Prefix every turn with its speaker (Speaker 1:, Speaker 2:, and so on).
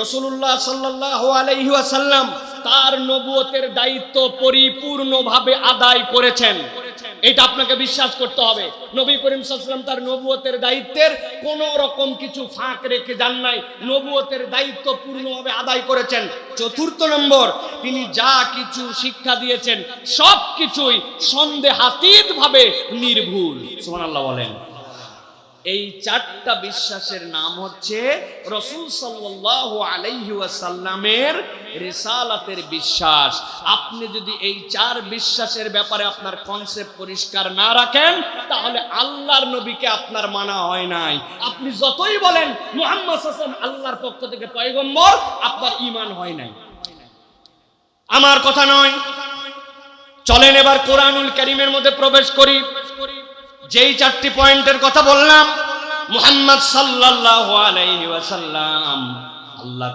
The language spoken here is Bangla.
Speaker 1: রাসূলুল্লাহ সাল্লাল্লাহু আলাইহি ওয়াসাল্লাম তার নবুয়তের দায়িত্ব পরিপূর্ণভাবে আদায় করেছেন। এটা আপনাকে বিশ্বাস করতে হবে। নবী করিম সাল্লাল্লাহু আলাইহি ওয়াসাল্লাম তার নবুয়তের দায়িত্বের কোনো রকম কিছু ফাঁক রেখে যান নাই, নবুয়তের দায়িত্ব পূর্ণভাবে আদায় করেছেন। চতুর্থ নম্বর, তিনি যা কিছু শিক্ষা দিয়েছেন সব কিছুই সন্দেহাতীতভাবে নির্ভুল। সুবহানাল্লাহ বলেন। এই চারটা বিশ্বাসের নাম হচ্ছে রাসূল সাল্লাল্লাহু আলাইহি ওয়াসাল্লামের রিসালাতের বিশ্বাস। আপনি যদি এই চার বিশ্বাসের ব্যাপারে আপনার কনসেপ্ট পরিষ্কার না রাখেন, তাহলে আল্লাহর নবীকে আপনার মানা হয় নাই। আপনি যতই বলেন মুহাম্মদ সাল্লাল্লাহু আলাইহি ওয়াসাল্লাম আল্লাহর পক্ষ থেকে পয়গম্বর, আপনার ঈমান হয় নাই। আমার কথা নয়। চলেন এবার কোরআনুল কারীমের মধ্যে প্রবেশ করি। যেই চারটি পয়েন্টের কথা বললাম, মুহাম্মদ সাল্লাল্লাহু আলাইহি ওয়াসাল্লাম আল্লাহ